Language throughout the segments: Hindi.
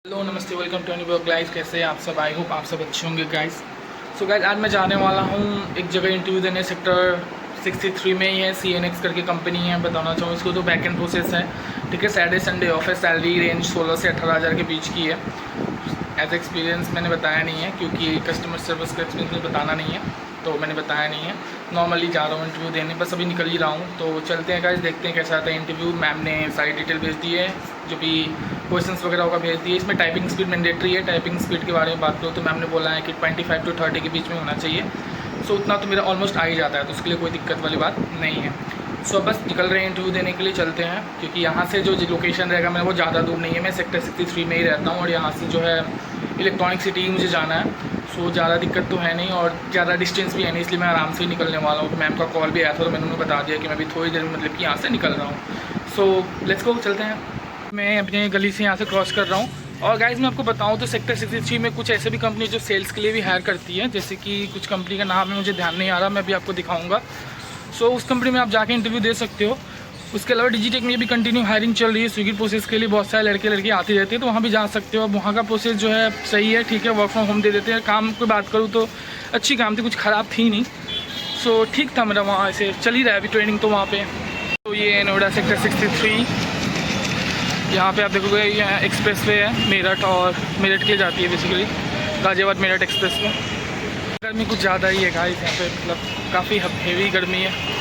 हेलो नमस्ते, welcome to new blog guys. कैसे हैं आप सब? आई होप आप सब अच्छे होंगे गाइस। सो गाइस, आज मैं जाने वाला हूँ एक जगह इंटरव्यू देने। सेक्टर 63 में ही है, CNX करके कंपनी है। बताना चाहूँ इसको तो बैक एंड प्रोसेस है, ठीक है। सैटरडे संडे ऑफ है। सैलरी रेंज 16 से 18 हज़ार के बीच की है। एज एक्सपीरियंस मैंने बताया नहीं है, क्योंकि कस्टमर सर्विस का एक्सपीरियंस मुझे बताना नहीं है, तो मैंने बताया नहीं है। नॉर्मली जा रहा हूँ इंटरव्यू देने, बस अभी निकल ही रहा हूँ। तो चलते हैं गाइस, देखते हैं कैसा आता है इंटरव्यू। मैम ने सारी डिटेल भेज दी है, जो भी क्वेश्चंस वगैरह होगा भेज दिए। इसमें टाइपिंग स्पीड मैंडेटरी है। टाइपिंग स्पीड के बारे में बात करूँ तो मैम ने बोला है कि 25 to 30 के बीच में होना चाहिए। सो उतना तो मेरा ऑलमोस्ट आ ही जाता है, तो उसके लिए कोई दिक्कत वाली बात नहीं है। सो बस निकल रहे हैं इंटरव्यू देने के लिए, चलते हैं। क्योंकि यहाँ से जो लोकेशन रहेगा मेरा वो ज़्यादा दूर नहीं है। मैं सेक्टर 63 में ही रहता हूँ, और यहाँ से जो है इलेक्ट्रॉनिक सिटी मुझे जाना है। सो ज़्यादा दिक्कत तो है नहीं, और ज़्यादा डिस्टेंस भी है नहीं, इसलिए मैं आराम से ही निकलने वाला हूँ। मैम का कॉल भी आया था, तो मैंने उन्हें बता दिया कि मैं अभी थोड़ी देर में मतलब कि यहाँ से निकल रहा हूँ। सो लेट्स गो, चलते हैं। मैं अपने गली से यहाँ से क्रॉस कर रहा हूँ। और गाइज़ मैं आपको बताऊँ तो सेक्टर 63 में कुछ ऐसे भी कंपनी जो सेल्स के लिए भी हायर करती है। जैसे कि कुछ कंपनी का नाम है, मुझे ध्यान नहीं आ रहा, मैं भी आपको दिखाऊँगा। सो उस कंपनी में आप जाके इंटरव्यू दे सकते हो। उसके अलावा डिजिटेक में भी कंटिन्यू हायरिंग चल रही है। स्विगी प्रोसेस के लिए बहुत सारे लड़के लड़की आती रहती है, तो वहाँ भी जा सकते हो। अब वहाँ का प्रोसेस जो है सही है, ठीक है। वर्क फ्रॉम होम दे देते हैं। काम की बात करूँ तो अच्छी काम थी, कुछ ख़राब थी नहीं। सो ठीक था मेरा, वहाँ ऐसे चल ही रहा है अभी ट्रेनिंग तो वहाँ पे। तो ये नोएडा सेक्टर 63, यहाँ पे आप देखोगे यहाँ एक्सप्रेस वे है। मेरठ और मेरठ के लिए जाती है basically, Ghaziabad Meerut express way. गर्मी कुछ ज़्यादा ही है गाइस यहाँ पे, मतलब काफ़ी हेवी गर्मी है।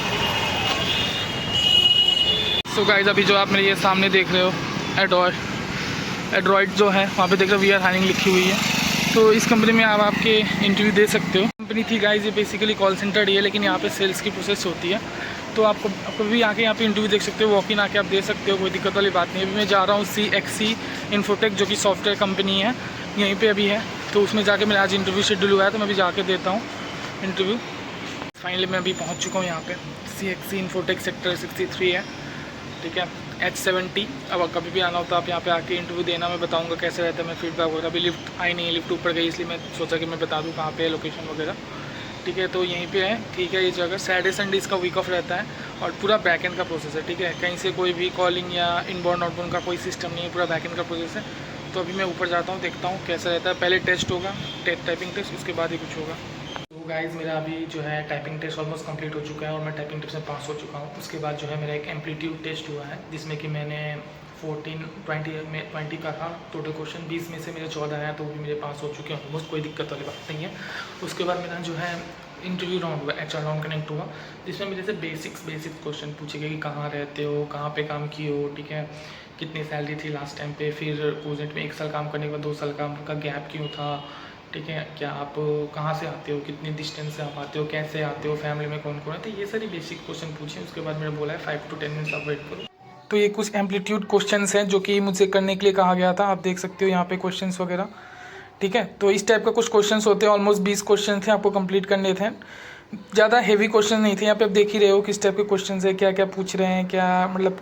सो गाइस, अभी जो आप मेरे ये सामने देख रहे हो एड्रॉइड जो है, वहाँ पे देख रहे हो वी आर हायरिंग लिखी हुई है। तो इस कंपनी में आप आपके इंटरव्यू दे सकते हो। कंपनी थी गाइस, ये बेसिकली कॉल सेंटर ही है, लेकिन यहाँ पे सेल्स की प्रोसेस होती है। तो आपको भी आके यहाँ पे इंटरव्यू देख सकते हो, वॉक इन आके आप दे सकते हो, कोई दिक्कत वाली बात नहीं है। अभी मैं जा रहा हूँ CXC इन्फोटेक, जो कि सॉफ्टवेयर कंपनी है, यहीं पे अभी है। तो उसमें जाके मेरा आज इंटरव्यू शेड्यूल हुआ है, तो मैं अभी जाके देता हूँ इंटरव्यू। फाइनली मैं अभी पहुँच चुका हूँ यहाँ पे। CXC इन्फोटेक सेक्टर 63 है, ठीक है। H70। अब कभी भी आना हो तो आप यहाँ पे आके इंटरव्यू देना, मैं बताऊँगा कैसे रहता है, मैं फीडबैक वगैरह। अभी लिफ्ट आई नहीं है, लिफ्ट ऊपर गई, इसलिए मैं सोचा कि मैं बता दूँ कहाँ पे है लोकेशन वगैरह, ठीक है। तो यहीं पे है, ठीक है। ये जगह सैटरडे संडे इसका वीक ऑफ रहता है, और पूरा बैकएंड का प्रोसेस है, ठीक है। कहीं से कोई भी कॉलिंग या इनबाउंड आउटबाउंड का कोई सिस्टम नहीं है, पूरा बैकएंड का प्रोसेस है। तो अभी मैं ऊपर जाता हूँ, देखता हूँ कैसा रहता है। पहले टेस्ट होगा, टाइपिंग टेस्ट, उसके बाद ही कुछ होगा। तो गाइज़ मेरा अभी जो है टाइपिंग टेस्ट ऑलमोस्ट कंप्लीट हो चुका है, और मैं टाइपिंग टेस्ट में पास हो चुका हूँ। उसके बाद जो है मेरा एक एम्पलीट्यूड टेस्ट हुआ है, जिसमें कि मैंने 20 का था टोटल क्वेश्चन। 20 में से मेरे 14 आया, तो वो भी मेरे पास हो चुके हैं ऑलमोस्ट, कोई दिक्कत वाली बात नहीं है। उसके बाद मेरा जो है इंटरव्यू राउंड हुआ, HR राउंड कनेक्ट हुआ, जिसमें मेरे से बेसिक क्वेश्चन पूछे गए कि कहाँ रहते हो, कहाँ पे काम किए हो, ठीक है, कितनी सैलरी थी लास्ट टाइम पे, फिर कोजेंट में 1 साल काम करने के बाद 2 साल काम का गैप क्यों था, ठीक है, क्या आप कहाँ से आते हो, कितनी डिस्टेंस से आप आते हो, कैसे आते हो, फैमिली में कौन कौन है। तो ये सारी बेसिक क्वेश्चन पूछे। उसके बाद मैंने बोला है 5 to 10 मिनट्स आप वेट करो। तो ये कुछ एम्पलीट्यूड क्वेश्चंस हैं जो कि मुझसे करने के लिए कहा गया था। आप देख सकते हो यहाँ पे क्वेश्चंस वगैरह, ठीक है। तो इस टाइप का कुछ क्वेश्चंस होते हैं, ऑलमोस्ट 20 क्वेश्चन थे, आपको कंप्लीट करने थे। ज़्यादा हेवी क्वेश्चन नहीं थे। यहाँ पे आप देख ही रहे हो किस टाइप के क्वेश्चन है, क्या क्या पूछ रहे हैं, क्या मतलब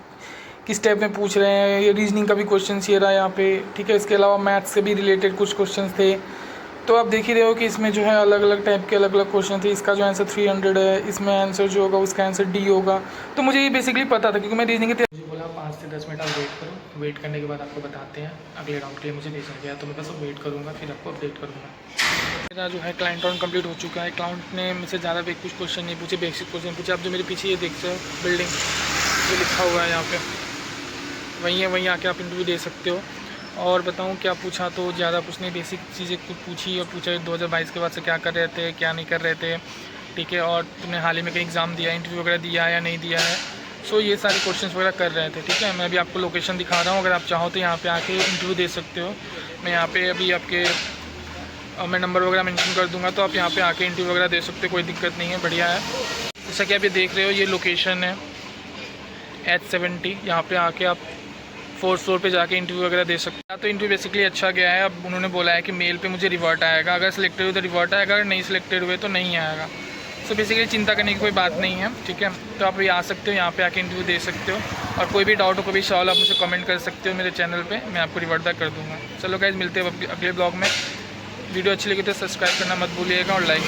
किस टाइप में पूछ रहे हैं। ये रीजनिंग का भी क्वेश्चन ये रहा यहाँ पे, ठीक है। इसके अलावा मैथ्स से भी रिलेटेड कुछ क्वेश्चन थे। तो आप देख ही रहे हो कि इसमें जो है अलग अलग टाइप के अलग अलग क्वेश्चन थे। इसका जो आंसर 300 है, इसमें आंसर जो होगा उसका आंसर D होगा। तो मुझे ये बेसिकली पता था, क्योंकि मैं रीजनिंग के मुझे बोला 5 से 10 मिनट आप वेट करो। वेट करने के बाद आपको बताते हैं अगले राउंड के लिए मुझे भेजा गया, तो मैं बस वेट करूँगा, फिर आपको अपडेट करूँगा। मेरा जो है क्लाइंट राउंड कंप्लीट हो चुका है। क्लाइंट ने मुझसे ज़्यादा कुछ क्वेश्चन नहीं पूछे, बेसिक क्वेश्चन पूछे। आप जो मेरे पीछे ये देखते हो बिल्डिंग जो लिखा हुआ है यहाँ पे, वहीं है, वहीं आके आप इंटरव्यू दे सकते हो। और बताऊं क्या पूछा, तो ज़्यादा कुछ नहीं, बेसिक चीज़ें कुछ पूछी। और पूछा 2022 के बाद से क्या कर रहे थे, क्या नहीं कर रहे थे, ठीक है। और तुमने हाल ही में कहीं एग्ज़ाम दिया, इंटरव्यू वगैरह दिया या नहीं दिया है। सो ये सारे क्वेश्चंस वगैरह कर रहे थे, ठीक है। मैं अभी आपको लोकेशन दिखा रहा हूँ, अगर आप चाहो तो यहाँ पे आके इंटरव्यू दे सकते हो। मैं यहाँ पे अभी आपके मैं नंबर वगैरह मेंशन कर दूँगा, तो आप यहाँ पे आके इंटरव्यू वगैरह दे सकते हो, कोई दिक्कत नहीं है, बढ़िया है। जैसा कि आप ये देख रहे हो, ये लोकेशन है H70। यहाँ पे आके आप 4th फ्लोर पे जाके इंटरव्यू वगैरह दे सकते हैं। तो इंटरव्यू बेसिकली अच्छा गया है। अब उन्होंने बोला है कि मेल पे मुझे रिवर्ट आएगा, अगर सिलेक्टेड हुए तो रिवर्ट आएगा, अगर नहीं सिलेक्टेड हुए तो नहीं आएगा। सो बेसिकली चिंता करने की कोई बात नहीं है, ठीक है। तो आप ये आ सकते हो, यहाँ पे आके इंटरव्यू दे सकते हो। और कोई भी डाउट हो, कोई भी सवाल, आप मुझे कमेंट कर सकते हो मेरे चैनल पे, मैं आपको रिवर्ट बैक कर दूँगा। चलो गाइस, मिलते हैं अगले ब्लॉग में। वीडियो अच्छी लगी तो सब्सक्राइब करना मत भूलिएगा, और लाइक